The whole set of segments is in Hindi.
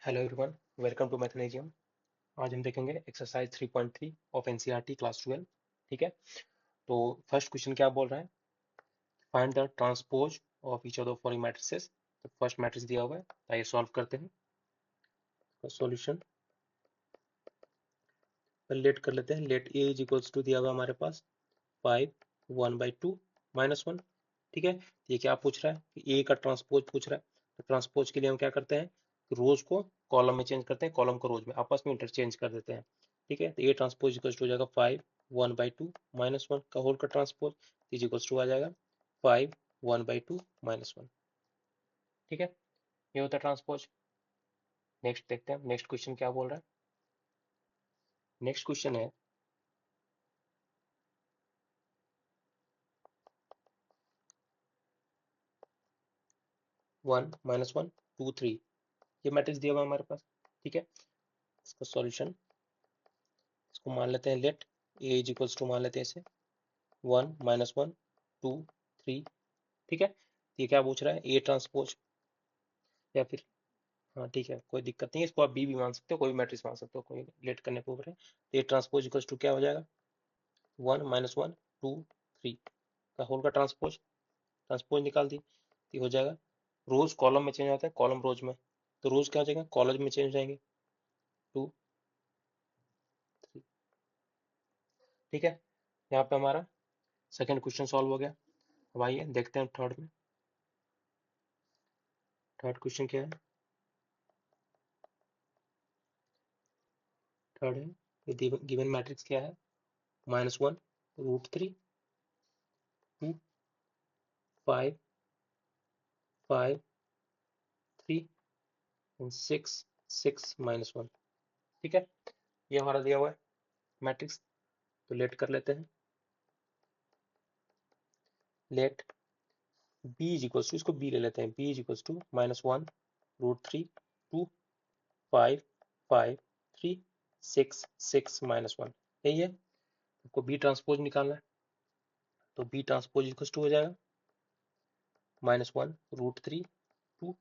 हेलो एवरीवन, वेलकम टू मैथनेजियम। आज हम देखेंगे एक्सरसाइज 3.3 ऑफ एनसीईआरटी क्लास 12। ठीक है, तो फर्स्ट क्वेश्चन क्या बोल रहा है? Find the transpose of each of the following matrices. तो फर्स्ट मैट्रिक्स दिया हुआ है, आइए सॉल्व करते हैं। तो सॉल्यूशन लेट कर लेते हैं। Let A is equals to दिया हुआ है हमारे पास 5 1/2 -1। ठीक है, तो ये क्या पूछ रहा है कि ए का ट्रांसपोज पूछ रहा है। तो ट्रांसपोज के लिए हम क्या करते हैं, रोज को कॉलम में चेंज करते हैं, कॉलम को रोज में आपस में इंटरचेंज कर देते हैं। ठीक है, तो ए ट्रांसपोज इक्वल्स टू हो जाएगा 5 1/2 -1 का होल का ट्रांसपोज इज इक्वल्स टू आ जाएगा 5 1/2 -1। ठीक है, ये होता है ट्रांसपोज। नेक्स्ट देखते हैं, नेक्स्ट क्वेश्चन क्या बोल रहा है। नेक्स्ट क्वेश्चन है 1 -1 2 3। ये मैट्रिक्स दिया हुआ है हमारे पास। ठीक है, इसका सॉल्यूशन इसको मान लेते हैं let A is equals to मान लेते हैं इसे 1 -1 2 3। ठीक है, तो ये क्या पूछ रहा है, ए ट्रांसपोज या फिर, हाँ ठीक है कोई दिक्कत नहीं है, इसको आप बी भी मान सकते हो, कोई भी मैट्रिक्स मान सकते हो, कोई लेट करने के ऊपर है। तो ए ट्रांसपोज इक्वल्स टू क्या हो जाएगा 1 -1 2 3 का होल का ट्रांसपोज। ट्रांसपोज निकाल दी तो ये हो जाएगा, रोज कॉलम में चेंज होता है, कॉलम रोज में, तो रोज क्या हो जाएगा, कॉलम में चेंज हो जाएंगे 2 3। ठीक है, यहाँ पे हमारा सेकेंड क्वेश्चन सॉल्व हो गया। अब आइए देखते हैं थर्ड में। थर्ड क्वेश्चन क्या है? थर्ड है गिवन मैट्रिक्स क्या है, -1 √3 2 5 5 3 एंड 6 6 -1। ठीक है, ये हमारा दिया हुआ है मैट्रिक्स। तो लेट कर लेते हैं। Let B is equals to, इसको बी ले लेते हैं, बी इज इक्वल्स टू -1 √3 2 5 5 3 6 6 -1। यही है, आपको बी ट्रांसपोज निकालना है। तो बी ट्रांसपोज इक्वल्स टू हो जाएगा -1 √3 2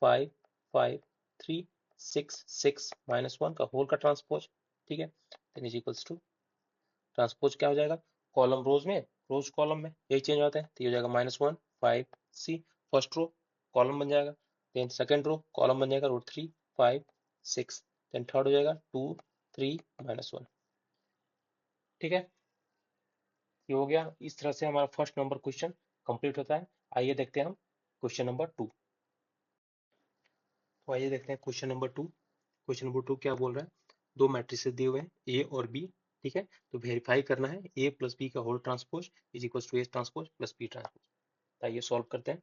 5 5 3 6 6 -1 का होल का ट्रांसपोज। ठीक है, then is equals to transpose क्या हो जाएगा, कॉलम रोज में, रोज कॉलम में यही चेंज होता है, तो ये हो जाएगा -1 5 सी, फर्स्ट रो कॉलम बन जाएगा, देन सेकंड रो कॉलम बन जाएगा √3 5 6, देन थर्ड हो जाएगा 2 3 -1। ठीक है, ये हो गया। इस तरह से हमारा फर्स्ट नंबर क्वेश्चन कंप्लीट होता है। आइए देखते हैं हम क्वेश्चन नंबर 2। तो आइए देखते हैं क्वेश्चन नंबर 2। क्वेश्चन नंबर 2 क्या बोल रहा है, दो मैट्रिसेस दिए हुए हैं ए और बी। ठीक है, तो वेरीफाई करना है ए प्लस बी का whole transpose is equal to A transpose plus B transpose. आइए सॉल्व करते हैं।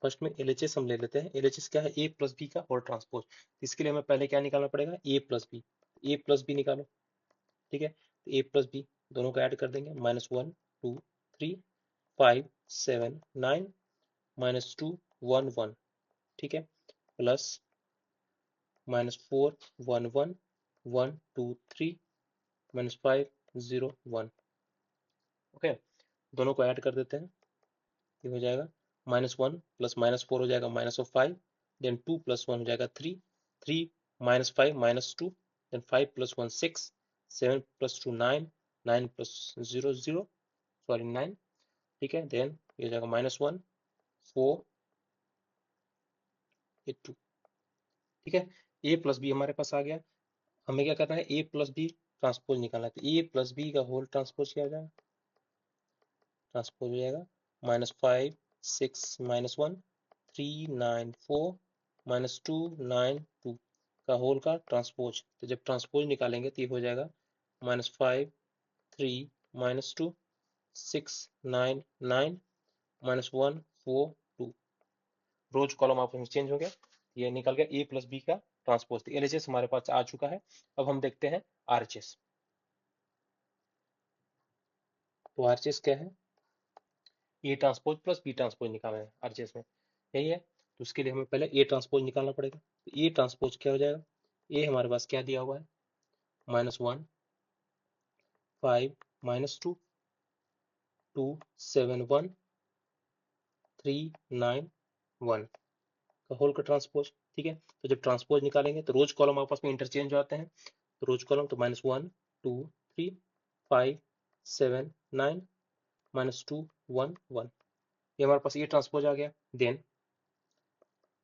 फर्स्ट में एलएचएस हम ले लेते हैं। एलएचएस क्या है, ए प्लस बी का होल ट्रांसपोज। इसके लिए हमें पहले क्या निकालना पड़ेगा, ए प्लस बी। ए प्लस बी निकालो। ठीक है, तो ए प्लस बी दोनों को ऐड कर देंगे, -1 2 3 5 7 9 -2 1 1। ठीक है, प्लस -4 1 1 1 2 3 -5 0 1। ओके, दोनों को ऐड कर देते हैं, ये हो जाएगा -1 प्लस -4 हो जाएगा -5, देन 2 + 1 हो जाएगा 3 3 -5 -2, देन 5 + 1 6 7 + 2 9 9 + 0 0, सॉरी 9। ठीक है, देन ये हो जाएगा -1 4 ये 2। ठीक है, ए प्लस बी हमारे पास आ गया। हमें क्या करना है, ए प्लस बी ट्रांसपोज निकालना है। तो ए प्लस बी का होल ट्रांसपोज क्या हो जाएगा, ट्रांसपोज हो जाएगा -5 6 -1 3 9 4 -2 9 2 का होल का ट्रांसपोज। तो जब ट्रांसपोज निकालेंगे तो ये हो जाएगा -5 3 -2 6 9 9 -1 4 2। रोज कॉलम आपस में चेंज हो गया, ये निकल गया ए प्लस बी का ट्रांसपोज। तो एलएचएस हमारे पास आ चुका है। अब हम देखते हैं आरएचएस। तो आरएचएस क्या है, A transpose plus B transpose निकालना है आरएचएस में, यही है। तो उसके लिए हमें पहले ए ट्रांसपोज निकालना पड़ेगा। तो ए ट्रांसपोज क्या हो जाएगा, ए हमारे पास क्या दिया हुआ है, -1 5 -2 2 7 1 3 9 1। का होल का ट्रांसपोज, ठीक है। तो जब ट्रांसपोज निकालेंगे तो रोज कॉलम आपस में इंटरचेंज हो जाते हैं, तो रोज कॉलम तो -1 2 3 5 7 9 -2 1 1, ये हमारे पास ये ट्रांसपोज आ गया। देन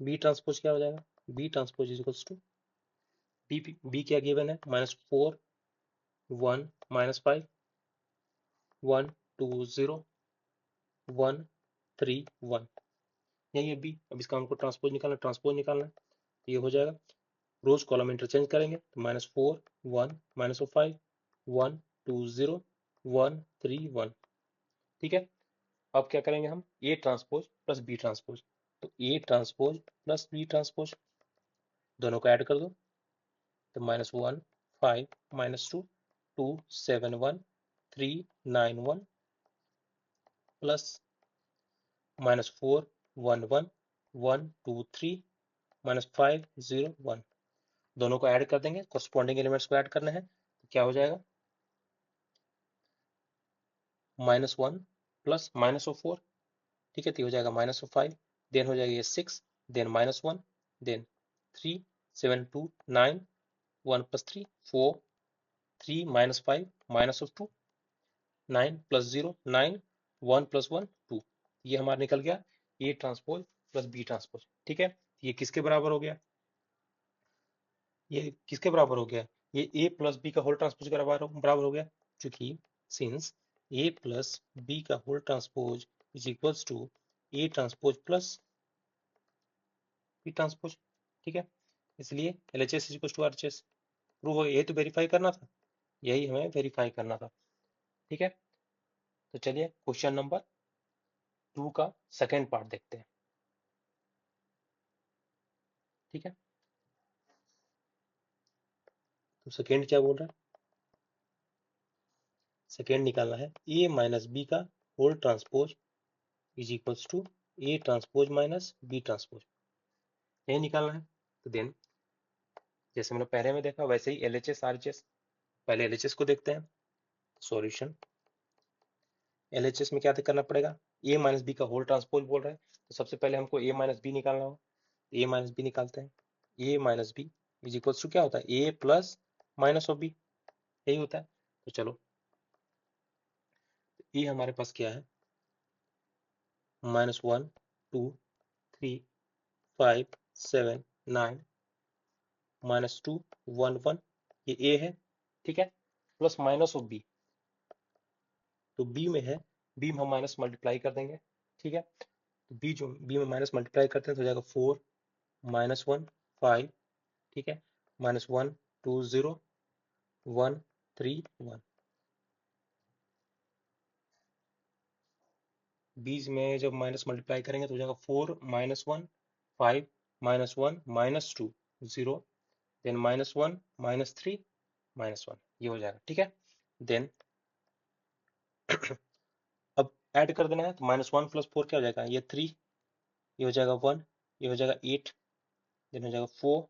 बी ट्रांसपोज क्या हो जाएगा, B transpose is equals to B क्या गिवन है, -4 1 -5 1 2 0 1 3 1, यही है बी। अब इसका हमको ट्रांसपोज निकालना है, तो ये हो जाएगा, रोज कॉलम इंटरचेंज करेंगे तो -4 1 -5 1 2 0 1 3 1, ठीक है। अब क्या करेंगे हम, A transpose plus B transpose, तो A transpose plus B transpose दोनों को ऐड कर दो, तो -1 5 -2 2 7 1 3 9 1 प्लस -4 1 1 1 2 3 -5 0 1, दोनों को ऐड कर देंगे, कॉरस्पॉन्डिंग एलिमेंट्स को ऐड करना है, तो क्या हो जाएगा, -1 प्लस -4, ठीक है, तो हो जाएगा -5, देन हो जाएगा ये 6, then -1, then 3 7 2 9 1 plus 3 4 3 -5 -2 9 plus 0 9 1 plus 1 2, ये हमारा निकल गया A transpose plus B transpose, ठीक है। ये किसके बराबर हो गया, ये किसके बराबर हो गया, ये ए प्लस बी का होल ट्रांसपोज के बराबर हो गया, क्योंकि सिंस ए प्लस बी का whole transpose is equals to A transpose plus B transpose, ठीक है। इसलिए LHS is equals to RHS prove हो गया, ये तो वेरीफाई करना था, यही हमें वेरीफाई करना था, ठीक है। तो चलिए क्वेश्चन नंबर 2 का सेकेंड पार्ट देखते हैं, ठीक है। तो सेकेंड क्या बोल रहा है, सेकेंड निकालना है ए माइनस बी का whole transpose is equals to A transpose minus B transpose, यही निकालना है। तो देन जैसे मैंने पहले में देखा वैसे ही LHS RHS, पहले LHS को देखते हैं। सॉल्यूशन LHS में क्या करना पड़ेगा, ए माइनस बी का होल ट्रांसपोज बोल रहा है, तो सबसे पहले हमको ए माइनस बी निकालना होगा, ए माइनस बी निकालते हैं, A minus B is equals to क्या होता है, A plus minus of B, यही होता है। तो चलो ए हमारे पास क्या है, -1 2 3 5 7 9 -2 1 1, ये ए है, ठीक है, प्लस माइनस ऑफ बी, तो बी में है, बी में हम माइनस मल्टीप्लाई कर देंगे, ठीक है। तो बी में माइनस मल्टीप्लाई करते हैं तो हो जाएगा 4 -1 5, ठीक है, -1 2 0 1 3 1, बीच में जब माइनस मल्टीप्लाई करेंगे तो हो जाएगा 4 -1 5 -1 -2 0, देन -1 -3 -1, ये हो जाएगा, ठीक है। देन अब ऐड कर देना है, तो -1 + 4 क्या हो जाएगा, ये 3, ये हो जाएगा 1, ये हो जाएगा 8, देन हो जाएगा 4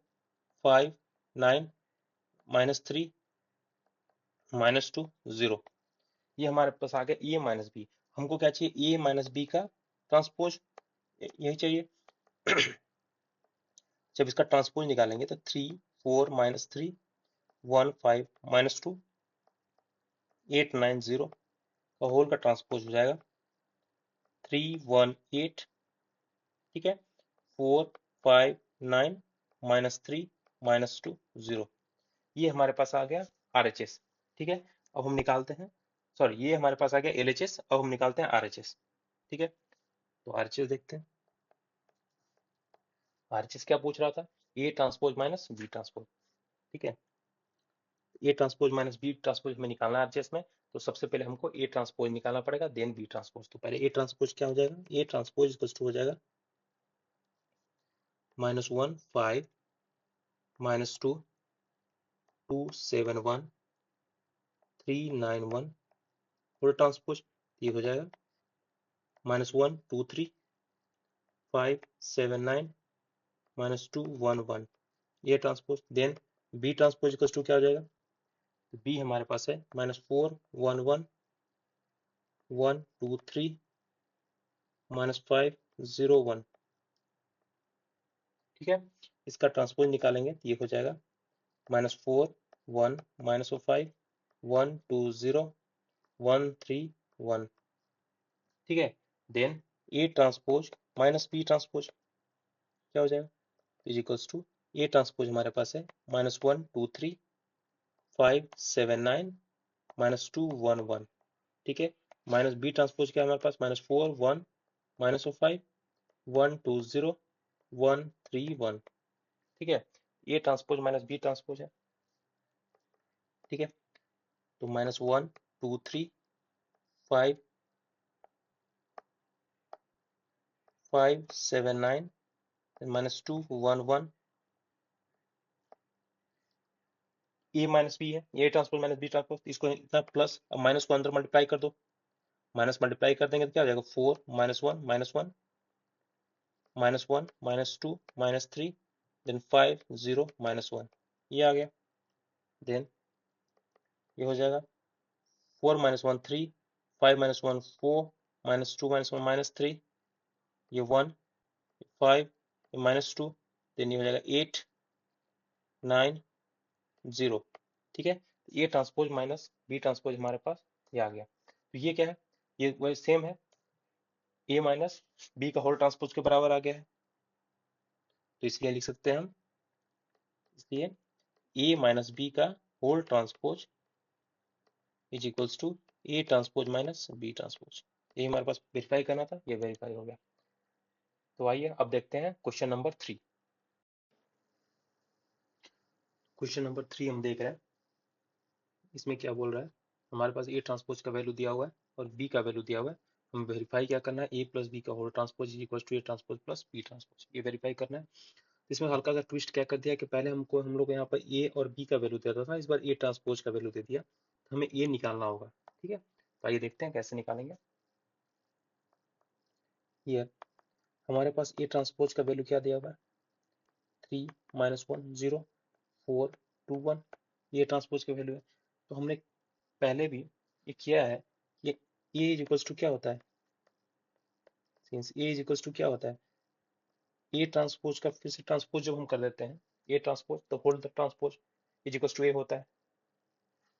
5 9 -3 -2 0, ये हमारे पास आ गया ए माइनस बी। हमको क्या चाहिए, ए माइनस बी का ट्रांसपोज, यही चाहिए। जब इसका ट्रांसपोज निकालेंगे तो 3 4 -3 1 5 -2 8 9 0 का होल का ट्रांसपोज हो जाएगा 3 1 8, ठीक है, 4 5 9 -3 -2 0, ये हमारे पास आ गया RHS, ठीक है। अब हम निकालते हैं, सॉरी ये हमारे पास आ गया LHS, अब हम निकालते हैं RHS, ठीक है। तो RHS देखते हैं, RHS क्या पूछ रहा था, A transpose minus B transpose, ठीक है। A transpose minus B transpose में निकालना है RHS में, तो सबसे पहले हमको ए ट्रांसपोज निकालना पड़ेगा, देन बी ट्रांसपोज। तो पहले ए ट्रांसपोज क्या हो जाएगा, ए ट्रांसपोज इक्वल टू हो जाएगा -1 5 -2 2 7 1 3 9 1 होल ट्रांसपोज, ये हो जाएगा -1 2 3 5 7 9 -2 1 1, ये transpose. Then B transpose equal to क्या हो जाएगा, बी हमारे पास है -4 1 1 1 2 3 -5 0 1, ठीक है, इसका ट्रांसपोज निकालेंगे तो ये हो जाएगा -4 1 -5 1 2 0 1 3 1। ठीक है, then A transpose minus B transpose क्या हो जाएगा, is equals to A transpose हमारे पास है -1 2 3 5 7 9 -2 1 1। ठीक है, माइनस बी ट्रांसपोज क्या है हमारे पास -4 1 -5 1 2 0 1 3 1। ठीक है, A transpose minus B transpose है। ठीक है, तो -1 2 3 5 5 7 9 -2 1 1। ए माइनस बी है, A transpose minus B transpose, इसको इतना प्लस, अब माइनस को अंदर मल्टीप्लाई कर दो, माइनस मल्टीप्लाई कर देंगे तो क्या हो जाएगा 4 -1 -1 -1 -2 -3 देन 5 0 -1, ये आ गया। देन ये हो जाएगा 4 -1 3 5 -1 4 -2 -1 -3, ये 1 5 -2, देन ये हो जाएगा 8 9 0। ठीक है, ये ट्रांसपोज माइनस बी ट्रांसपोज हमारे पास ये आ गया। तो ये क्या है, ये वही सेम है, ए माइनस बी का होल ट्रांसपोज के बराबर आ गया है, तो इसलिए लिख सकते हैं हम, इसलिए ए माइनस बी का whole transpose is equals to A transpose minus B transpose. ये हमारे पास वेरीफाई करना था, ये वेरीफाई हो गया। तो आइए अब देखते हैं क्वेश्चन नंबर 3। क्वेश्चन नंबर 3 हम देख रहे हैं, इसमें क्या बोल रहा है, हमारे पास ए ट्रांसपोज का वैल्यू दिया हुआ है और बी का वैल्यू दिया हुआ है। हम वेरीफाई क्या करना है, ए प्लस बी का whole transpose is equal to A transpose plus B transpose, ये वेरीफाई करना है। इसमें हल्का सा ट्विस्ट क्या कर दिया कि पहले हम लोग यहाँ पर ए और बी का वैल्यू देता था, इस बार ए ट्रांसपोज का वैल्यू दे दिया, तो हमें ए निकालना होगा। ठीक है, तो आइए देखते हैं कैसे निकालेंगे। ये हमारे पास ए ट्रांसपोज का वैल्यू क्या दिया हुआ है, 3 -1 0 4 2 1, ये ट्रांसपोज का वैल्यू है। तो हमने पहले भी ये किया है, ये ए इज इक्वल्स टू क्या होता है, since A is equals to क्या होता है, ए ट्रांसपोज का फिर से ट्रांसपोज जब हम कर देते हैं, ए ट्रांसपोज तो whole the transpose is equals to A होता है।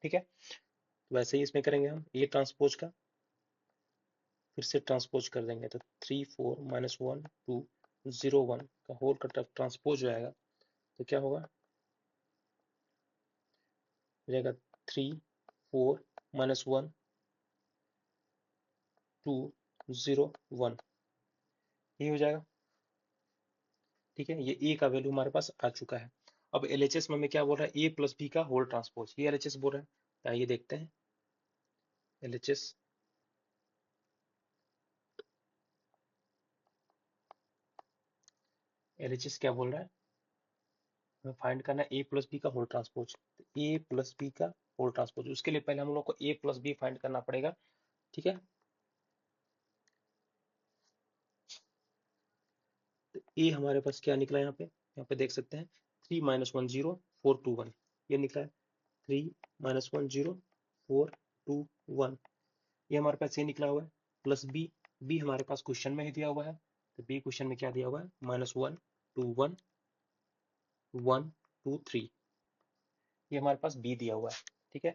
ठीक है, तो वैसे ही इसमें करेंगे हम, ए ट्रांसपोज का फिर से ट्रांसपोज कर देंगे, तो 3 4 -1 2 0 1 का होल का ट्रांसपोज हो जाएगा, तो क्या होगा, हो जाएगा 3 4 -1 2 0 1, ये हो जाएगा। ठीक है, ये ए का वैल्यू हमारे पास आ चुका है। अब एलएचएस में हमें क्या बोल रहा है, ए प्लस बी का होल ट्रांसपोज, ये एलएचएस बोल रहा है, तो आइए देखते हैं एलएचएस। एलएचएस क्या बोल रहा है, हमें फाइंड करना है ए प्लस बी का होल ट्रांसपोज, तो ए प्लस बी का होल ट्रांसपोज, उसके लिए पहले हम लोग को ए प्लस बी फाइंड करना पड़ेगा। ठीक है, तो ए हमारे पास क्या निकला यहाँ पे देख सकते हैं, 3 -1 0 4 2 1, ये निकला है 3 -1 0 4 2 1, ये हमारे पास ये निकला हुआ है। प्लस बी, बी हमारे पास क्वेश्चन में ही दिया हुआ है, तो बी क्वेश्चन में क्या दिया हुआ है, -1 2 1 1 2 3, ये हमारे पास बी दिया हुआ है। ठीक है,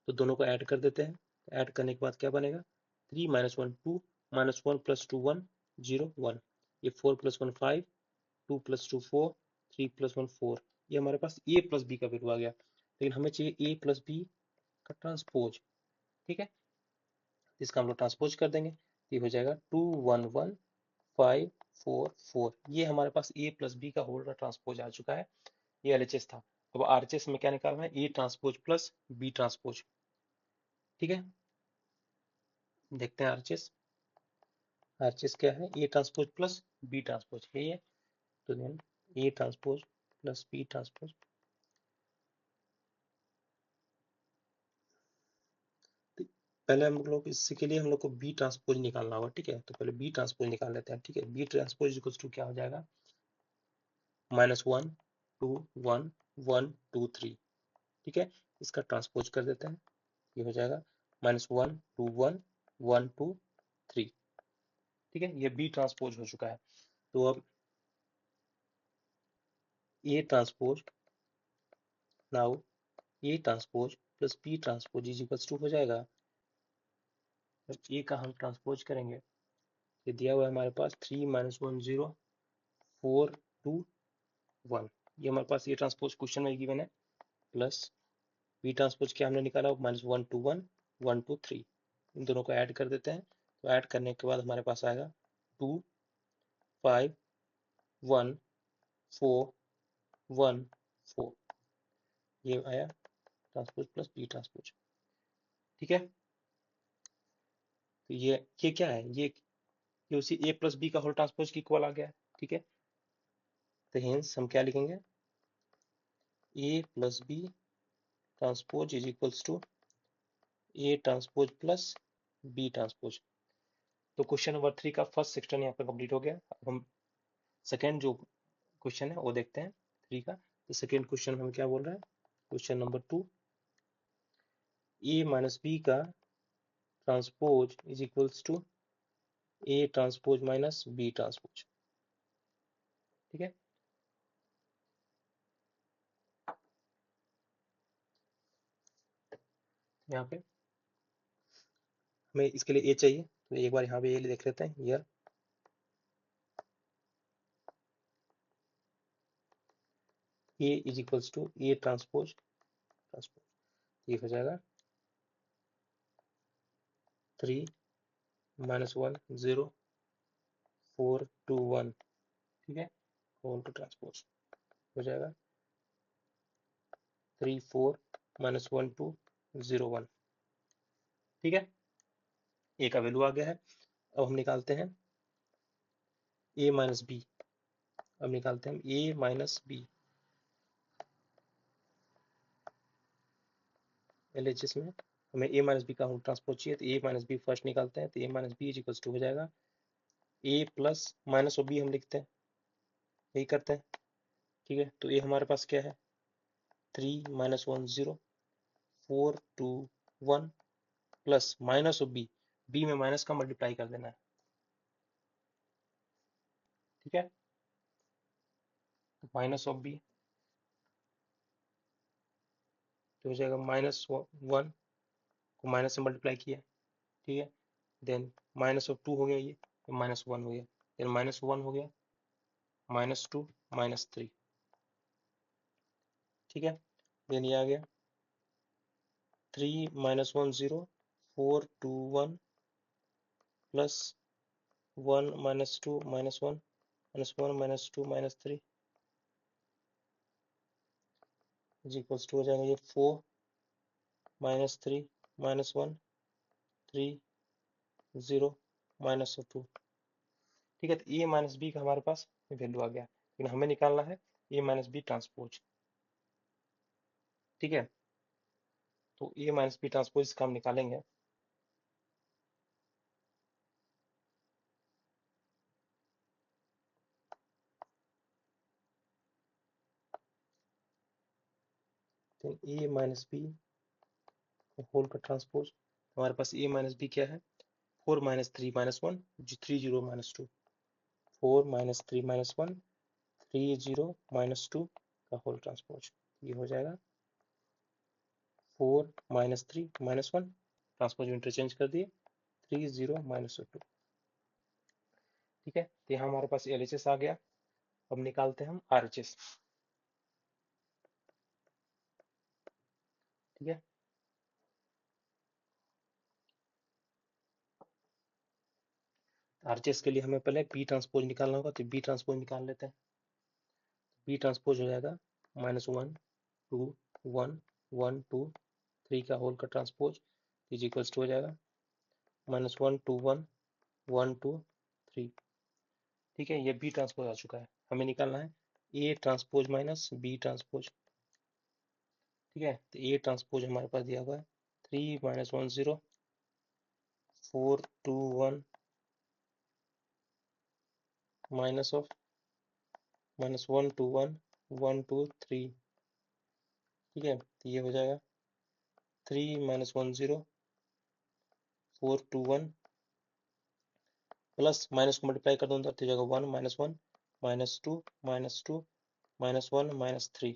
तो दोनों को ऐड कर देते हैं, ऐड करने के बाद क्या बनेगा, 3 -1 2 -1 + 2 1 0 1, ये 4 + 1 5 2 + 2 4 3 + 1 4, ये हमारे पास ए प्लस बी का वैल्यू आ गया, लेकिन हमें चाहिए ए प्लस बी का ट्रांसपोज। ठीक है, इसका हम लोग ट्रांसपोज कर देंगे, ये हो जाएगा 2 1 1 5 4 4, ये हमारे पास ए प्लस बी का होल का ट्रांसपोज आ चुका है, ये एलएचएस था। अब आरएचएस में क्या निकालना है, A transpose plus B transpose. ठीक है, देखते हैं आरएचएस, आरएचएस क्या है, A transpose plus B transpose है ये, तो then A transpose plus B transpose, पहले हम लोग इससे के लिए हम लोग को बी ट्रांसपोज निकालना होगा। ठीक है, तो पहले बी ट्रांसपोज निकाल लेते हैं। ठीक है, बी ट्रांसपोज इक्वल्स टू क्या हो जाएगा, -1 2 1 1 2 3। ठीक है, इसका ट्रांसपोज कर देते हैं, ये हो जाएगा -1 2 1 1 2 3। ठीक है, ये बी ट्रांसपोज हो चुका है। तो अब A transpose, now A transpose plus B transpose is equals to हो जाएगा, जब ए का हम ट्रांसपोज करेंगे, ये दिया हुआ है हमारे पास 3 - 1 0 4 2 1, ये हमारे पास ये ट्रांसपोज क्वेश्चन में गिवन है, प्लस बी ट्रांसपोज क्या हमने निकाला, -1 2 1 1 2 3, इन दोनों को ऐड कर देते हैं, तो ऐड करने के बाद हमारे पास आएगा 2 5 1 4 1 4, ये आया ट्रांसपोज प्लस बी ट्रांसपोज। ठीक है, तो ये क्या है, ये उसी ए प्लस बी का होल ट्रांसपोज की इक्वल आ गया है। ठीक है, तो हेंस हम क्या लिखेंगे, A plus B transpose is equals to A transpose plus B transpose. तो क्वेश्चन नंबर 3 का फर्स्ट सेक्शन यहाँ पे कंप्लीट हो गया। अब हम सेकेंड जो क्वेश्चन है वो देखते हैं 3 का। तो सेकेंड क्वेश्चन हमें क्या बोल रहा है, question number 2, A minus B का transpose is equals to A transpose minus B transpose. ठीक है, यहाँ पे हमें इसके लिए ए चाहिए, तो एक बार यहाँ पे ए देख लेते हैं, यह A is equals to A transpose transpose, ये हो जाएगा 3 - 1 0 4 2 1। ठीक है, होल टू ट्रांसपोज हो जाएगा 3 4 - 1 2 0 1। ठीक है, ए का वैल्यू आ गया है। अब हम निकालते हैं ए माइनस बी, अब निकालते हैं ए माइनस बी LHS में, हमें ए माइनस बी का होल ट्रांसपोज चाहिए, तो ए माइनस बी फर्स्ट निकालते हैं, तो A minus B is equals to हो जाएगा ए प्लस माइनस और बी हम लिखते हैं, यही करते हैं। ठीक है, तो ए हमारे पास क्या है, 3 - 1 0 4 2 1 प्लस माइनस ऑफ बी में माइनस का मल्टीप्लाई कर देना है। ठीक है, तो माइनस ऑफ बी तो हो जाएगा -1 को माइनस से मल्टीप्लाई किया। ठीक है, देन -2 हो गया, ये -1 हो गया, देन -1 हो गया, -2 -3। ठीक है, देन ये आ गया 3 - 1 0 4 2 1 प्लस 1 -2 -1 -1 -2 -3 इज इक्वल्स टू हो जाएगा ये 4 -3 -1 3 0 -2। ठीक है, तो ए माइनस बी का हमारे पास वैल्यू आ गया, लेकिन हमें निकालना है ए माइनस बी ट्रांसपोज। ठीक है, तो ए माइनस बी ट्रांसपोज का हम निकालेंगे, तो ए माइनस बी होल का ट्रांसपोज, हमारे पास ए माइनस बी क्या है, 4 - 3 -1 3 0 -2, 4 - 3 -1 3 0 -2 का होल ट्रांसपोज, ये हो जाएगा 4 - 3 -1, ट्रांसपोज इंटरचेंज कर दिए 3 0 -2। ठीक है, तो यहाँ हमारे पास LHS आ गया। अब निकालते हैं हम RHS। ठीक है, RHS के लिए हमें पहले बी ट्रांसपोज निकालना होगा, तो बी ट्रांसपोज निकाल लेते हैं। बी ट्रांसपोज हो जाएगा -1 2 1 1 2 3 का होल का ट्रांसपोज इज इक्वल्स टू हो जाएगा -1 2 1 1 2 3। ठीक है, ये बी ट्रांसपोज आ चुका है, हमें निकालना है A transpose minus B transpose. ठीक है, तो ए ट्रांसपोज हमारे पास दिया हुआ है 3 - 1 0 4 2 1 माइनस ऑफ -1 2 1 1 2 3। ठीक है, तो ये हो जाएगा 3 - 1 0 4 2 1 प्लस माइनस को मल्टीप्लाई कर दूंगा तो जगह 1 -1 -2 -2 -1 -3,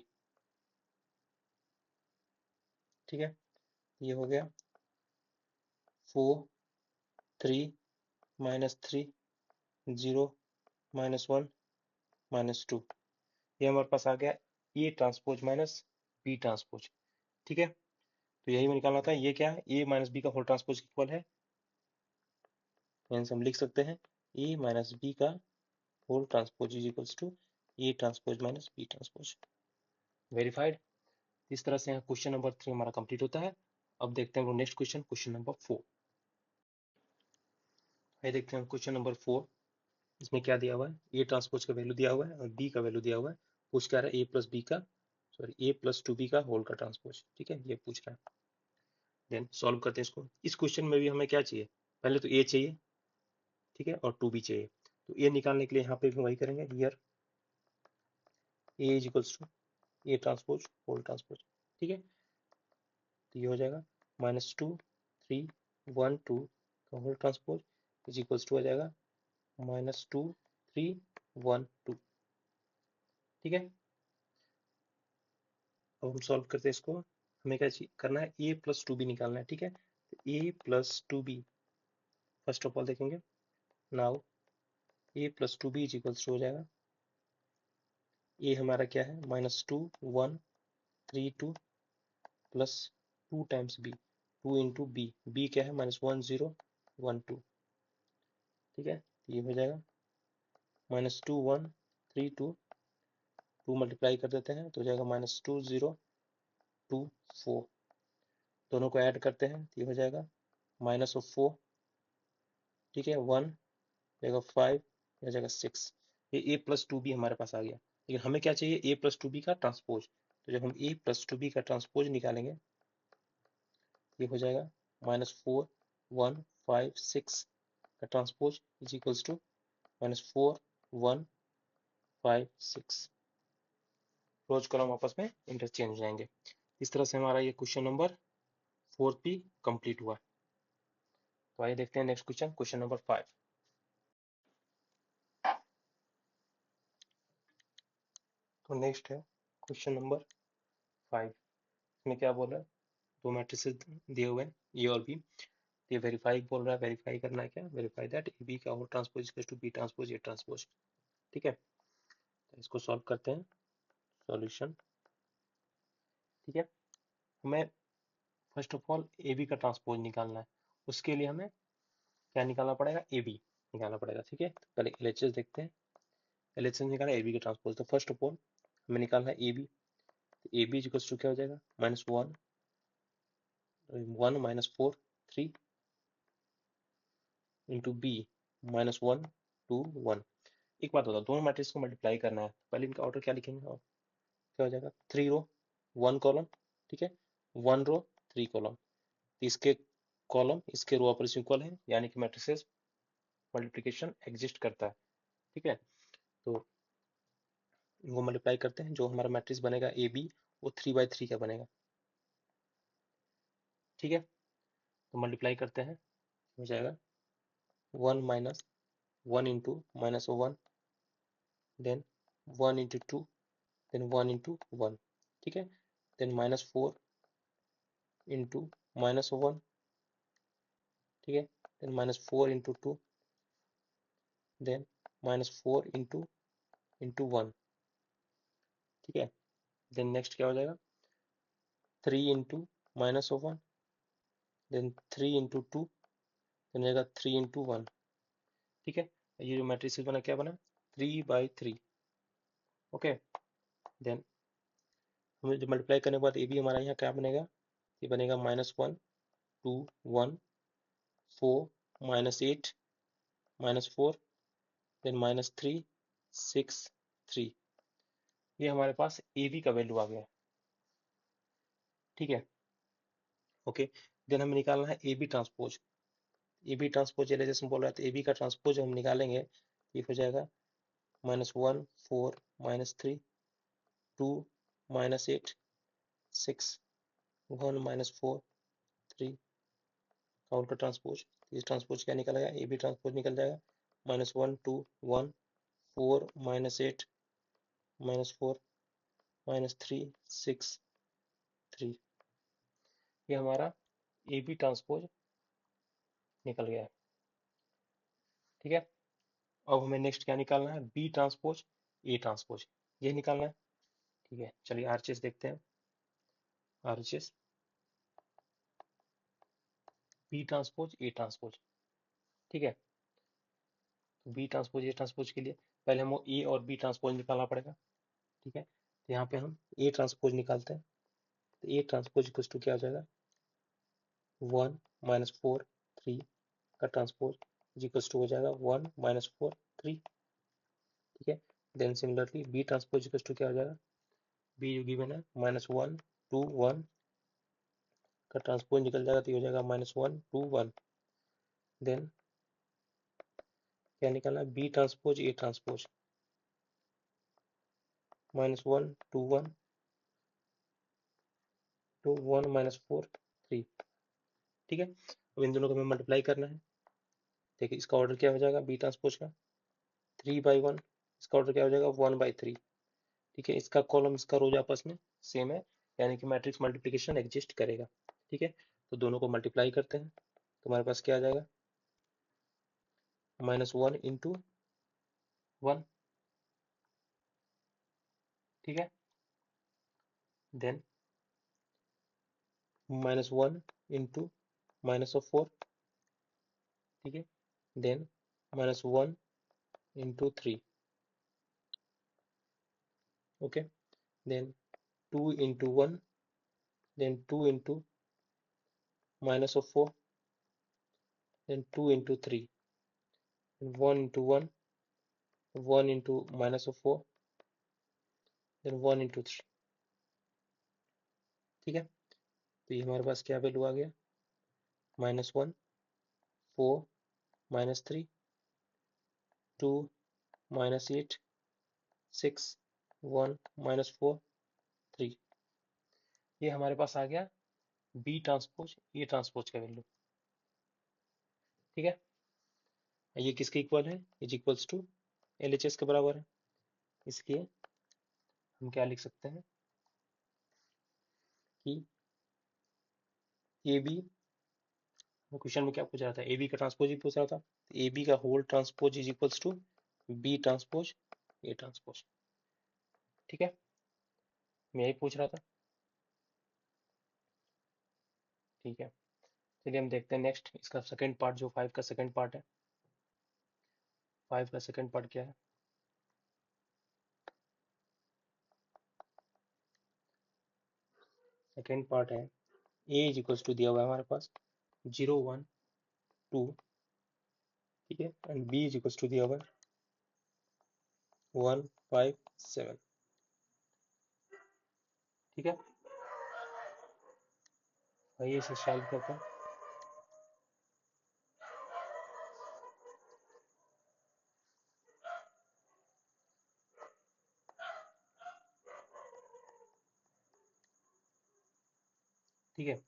ठीक है। ये हो गया 4 3 -3 0 -1 -2। ये हमारे पास आ गया A transpose minus B transpose, ठीक है। तो यही निकालना था, ये क्या है, ए माइनस बी का होल ट्रांसपोज इक्वल है, हम लिख सकते हैं ए माइनस बी का whole transpose is equals to A transpose minus B transpose. Verified. इस तरह से यहाँ क्वेश्चन नंबर 3 हमारा कंप्लीट होता है। अब देखते हैं नेक्स्ट क्वेश्चन, क्वेश्चन नंबर 4। ये देखते हैं क्वेश्चन नंबर 4। इसमें क्या दिया हुआ है, ए ट्रांसपोज का वैल्यू दिया हुआ है और बी का वैल्यू दिया हुआ है। पूछ क्या रहा है, ए प्लस बी का, सॉरी ए प्लस 2b का होल का ट्रांसपोज, ठीक है, ये पूछ रहा है। देन सॉल्व करते हैं इसको। इस क्वेश्चन में भी हमें क्या चाहिए, पहले तो ए चाहिए, ठीक है, और 2b चाहिए। तो ए निकालने के लिए यहाँ पे भी वही करेंगे, here A is equals to A transpose whole transpose, ठीक है। तो ये हो जाएगा -2 3 1 2 का whole transpose is equals to हो जाएगा -2 3 1 2, ठीक है। अब हम सॉल्व करते हैं इसको। हमें क्या करना है, ए प्लस 2b निकालना है, ठीक है। तो A plus 2b first of all देखेंगे। Now A plus 2b is equals to हो जाएगा, ए हमारा क्या है -2 1 3 2 plus 2 times b, 2 into B, B क्या है -1 0 1 2, ठीक है। ये हो जाएगा -2 1 3 2, 2 मल्टीप्लाई कर देते हैं तो हो जाएगा -2 0 2 4, दोनों को ऐड करते हैं तो ये हो जाएगा -4, ठीक है, 1 जाएगा 5, यह जाएगा 6। ये ए प्लस 2b हमारे पास आ गया। लेकिन हमें क्या चाहिए, ए प्लस 2b का ट्रांसपोज। तो जब हम ए प्लस 2b का ट्रांसपोज निकालेंगे, ये हो जाएगा -4 1 5 6 का transpose is equals to -4 1 5 6। Rows column आपस में इंटरचेंज हो जाएंगे। इस तरह से हमारा ये क्वेश्चन नंबर 4 भी कंप्लीट हुआ। तो आइए देखते हैं नेक्स्ट क्वेश्चन, क्वेश्चन नंबर 5। तो नेक्स्ट है क्वेश्चन नंबर 5। इसमें क्या बोल रहा है, दो मैट्रिसेस दिए हुए हैं ए और बी। ये वेरीफाई बोल रहा है, वेरीफाई करना है, क्या वेरीफाई दैट ए बी का whole transpose equals to B transpose A transpose, ठीक है। तो इसको सॉल्व करते हैं, सॉल्यूशन, ठीक है। हमें first of all A B का ट्रांसपोज निकालना है। उसके लिए हमें क्या निकालना पड़ेगा, ए बी निकालना पड़ेगा, ठीक है। तो पहले एलएचएस देखते हैं, एलएचएस निकाला ए बी का ट्रांसपोज। तो फर्स्ट ऑफ ऑल हमें निकालना है ए बी। तो ए बी इक्वल्स टू क्या हो जाएगा, -1 1 -4 3 इंटू बी -1 2 1। एक बात होता है, दोनों मैट्रिक्स को मल्टीप्लाई करना है, पहले इनका ऑर्डर क्या लिखेंगे, और क्या हो जाएगा 3 रो 1 कॉलम, ठीक है, 1 रो 3 कॉलम। तो इसके कॉलम इसके रो आपस में इक्वल है, यानी कि मैट्रिसेस मल्टीप्लिकेशन एग्जिस्ट करता है, ठीक है। तो इनको मल्टीप्लाई करते हैं, जो हमारा मैट्रिक्स बनेगा ए बी वो 3/3 का बनेगा, ठीक है। तो मल्टीप्लाई करते हैं, हो जाएगा 1 minus 1 into -1, then 1 into 2, then 1 into 1, ठीक है। देन -4 इंटू -1, ठीक है। देन -4 इंटू 2, देन -4 इंटू 1, ठीक है। देन नेक्स्ट क्या हो जाएगा, 3 इंटू -1, देन 3 इंटू 2, देन जाएगा 3 इंटू 1, ठीक है। ये जो मैट्रिक्स बना क्या बना, 3/3, ओके। देन हमें जो मल्टीप्लाई करने के बाद ए बी हमारा यहाँ क्या बनेगा, ये बनेगा -1 2 1 4 -8 -4, देन -3 6 3। ये हमारे पास ए बी का वैल्यू आ गया, ठीक है, ओके। देन हमें निकालना है A B transpose. A B transpose जैसे बोल रहा है, तो ए बी का ट्रांसपोज हम निकालेंगे, ये हो जाएगा -1 4 -3 2 -8 6 1 -4 3 काउंट का ट्रांसपोज। इस ट्रांसपोज क्या निकलेगा, ए बी ट्रांसपोज निकल जाएगा -1 2 1 4 -8 -4 -3 6 3। ये हमारा ए बी ट्रांसपोज निकल गया है। ठीक है, अब हमें नेक्स्ट क्या निकालना है, बी ट्रांसपोज ए ट्रांसपोज, ये निकालना है। ठीक है, चलिए आरएचएस देखते हैं। RHS B transpose A transpose. ठीक है, तो बी ट्रांसपोज ए ट्रांसपोज के लिए पहले हमको ए और बी ट्रांसपोज निकालना पड़ेगा। ठीक है, तो यहाँ पे हम ए ट्रांसपोज निकालते हैं। तो ए ट्रांसपोज इक्वल टू क्या हो जाएगा, 1 - 4 3 का ट्रांसपोज इक्वल टू हो जाएगा 1 - 4 3। ठीक है, then similarly B transpose equal to क्या हो जाएगा, बी जो गिवन है -1 2 1 का ट्रांसपोज निकल जाएगा, तो ये हो जाएगा -1 2 1। देन क्या निकालना है, बी ट्रांसपोज ए ट्रांसपोज -1 2 1 2 1 -4 3। ठीक है, अब इन दोनों को हमें मल्टीप्लाई करना है। देखिए इसका ऑर्डर क्या हो जाएगा, बी ट्रांसपोज का 3/1, इसका ऑर्डर क्या हो जाएगा 1/3। ठीक है, इसका कॉलम इसका रोज आपस में सेम है, यानी कि मैट्रिक्स मल्टीप्लिकेशन एग्जिस्ट करेगा। ठीक है, तो दोनों को मल्टीप्लाई करते हैं, तो हमारे पास क्या आ जाएगा, -1 × 1। ठीक है, देन -1 × -4। ठीक है, then -1 × 3। Okay, then 2 × 1, then 2 × -4, then 2 × 3, then 1 × 1, 1 × -4, then 1 × 3। ठीक है, तो ये हमारे पास क्या वैल्यू आ गया, -1 4 -3 2 -8 6 1 -4 3। ये हमारे पास आ गया बी ट्रांसपोज ए ट्रांसपोज का वैल्यू। ठीक है, ये किसके इक्वल है, इज इक्वल्स टू LHS के बराबर है, इसलिए हम क्या लिख सकते हैं कि ए बी, क्वेश्चन में क्या पूछ रहा था, ए बी का ट्रांसपोज ही पूछ रहा था, तो ए बी का whole transpose is equals to B transpose A transpose. ठीक है, मैं यही पूछ रहा था। ठीक है, चलिए हम देखते हैं नेक्स्ट इसका सेकंड पार्ट, जो 5 का सेकंड पार्ट है। 5 का सेकंड पार्ट क्या है, सेकंड पार्ट है ए इज इक्वल्स टू दिया हुआ है हमारे पास 0 1 2। ठीक है, and B is equals to दिया हुआ है 1 5 7। ठीक है, आइए इसे सॉल्व करते हैं। ठीक है,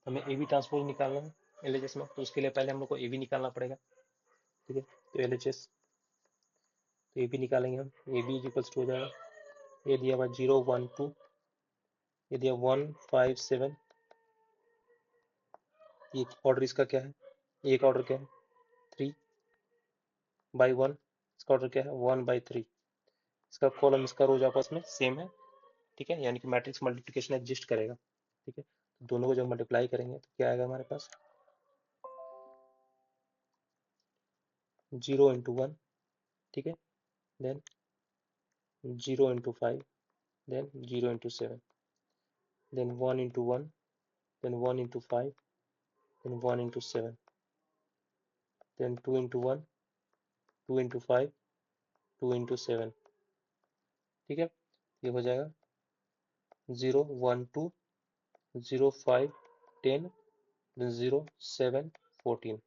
हमें ए बी ट्रांसपोज निकालना है LHS में, तो उसके लिए पहले हम लोग को ए बी निकालना पड़ेगा। ठीक है, तो LHS, तो ए बी निकालेंगे हम, A B is equals to हो जाएगा, ये दिया हुआ 0 1 2, ये दिया 1 5 7। ये ऑर्डर इसका क्या है, एक ऑर्डर क्या है 3/1, इसका ऑर्डर क्या है 1/3। इसका कॉलम इसका रोज आपस में सेम है। ठीक है, यानी कि मैट्रिक्स मल्टीप्लिकेशन एग्जिस्ट करेगा। ठीक है, तो दोनों को जब मल्टीप्लाई करेंगे तो क्या आएगा हमारे पास, 0 × 1। ठीक है, then 0 × 5, then 0 × 7, then 1 × 1, then 1 × 5, then 1 × 7, then 2 × 1, 2 × 5, 2 × 7। ठीक है, ये हो जाएगा 0 1 2 0 5 10, then 0 7 14।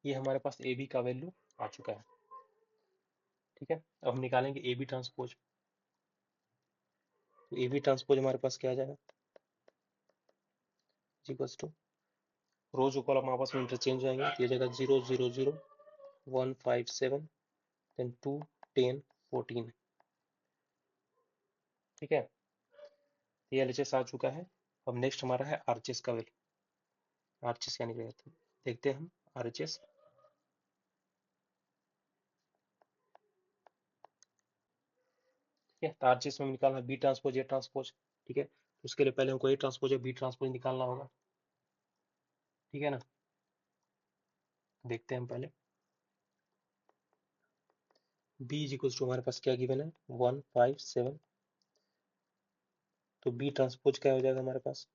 ये हमारे पास ए बी का वैल्यू आ चुका है। ठीक है, अब हम निकालेंगे ए बी ट्रांसपोज। तो ए बी ट्रांसपोज हमारे पास क्या आ जाएगा, इक्वल्स टू रोज कॉलम आपस में इंटरचेंज हो जाएंगे, तो ये जाएगा 0 0 0 1 5 7, then 2 10 14। ठीक है, ये एलएचएस आ चुका है। अब नेक्स्ट हमारा है आरएचएस का वैल्यू। आरएचएस यानी देखते हैं हम आरएचएस। ठीक है, तो आरएचएस में निकालना बी ट्रांसपोज ए ट्रांसपोज। ठीक है, तो उसके लिए पहले हमको ए ट्रांसपोज या बी ट्रांसपोज निकालना होगा। ठीक है ना, देखते हैं हम पहले। बी इज इक्वल्स टू हमारे पास क्या गिवन है 1 5 7, तो बी ट्रांसपोज क्या हो जाएगा हमारे पास,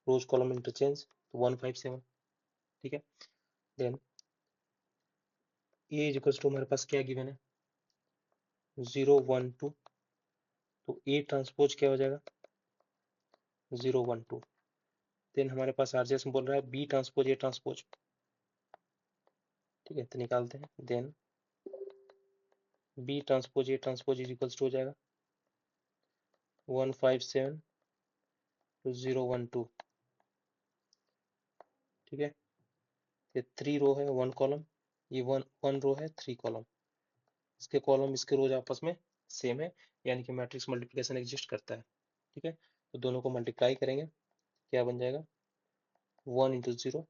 रोज कॉलम इंटरचेंज, तो 1 5 7। ठीक है, then A is equals to हमारे पास क्या गिवन है 0 1 2, तो ए ट्रांसपोज क्या हो जाएगा 0 1 2। देन हमारे पास आरजेएस में बोल रहा है बी ट्रांसपोज ए ट्रांसपोज। ठीक है, तो निकालते हैं। Then B transpose A transpose is equals to हो जाएगा 1 5 7 to 0 1 2। ठीक है, ये 3 रो है 1 कॉलम, ये 1 रो है 3 कॉलम। इसके कॉलम इसके रोज आपस में सेम है, यानी कि मैट्रिक्स मल्टीप्लिकेशन एग्जिस्ट करता है। ठीक है, तो दोनों को मल्टीप्लाई करेंगे, क्या बन जाएगा 1 into 0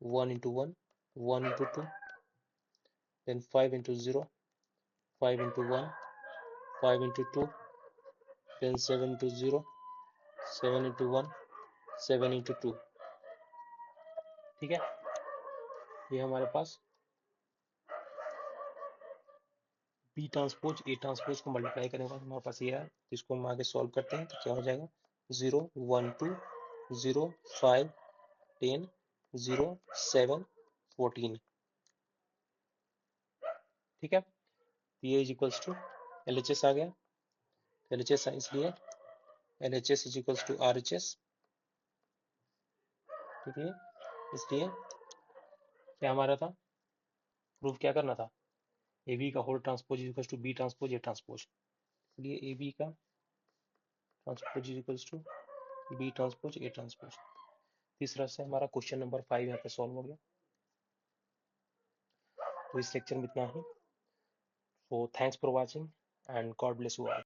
1 into 1 1 into 2, then 5 into 0 5 into 1 5 into 2, then 7 into 0 7 into 1 7 into 2। ठीक है, ये हमारे पास बी ट्रांसपोज ए ट्रांसपोज को मल्टीप्लाई करने के बाद हमारे पास ये है। इसको हम आगे सॉल्व करते हैं तो क्या हो जाएगा 0 1 2 0 5 10 0 7 14। ठीक है, ये इज इक्वल्स टू एलएचएस आ गया। एलएचएस इसलिए LHS is equals to RHS. ठीक है, इसलिए क्या हमारा था प्रूफ क्या करना था ए बी का whole transpose is equals to B transpose A transpose. इसलिए ए बी का transpose is equals to B transpose A transpose. तीसरा से हमारा क्वेश्चन नंबर 5 यहाँ पे सॉल्व हो गया। तो इस लेक्चर में इतना ही। So thanks for watching and God bless you all.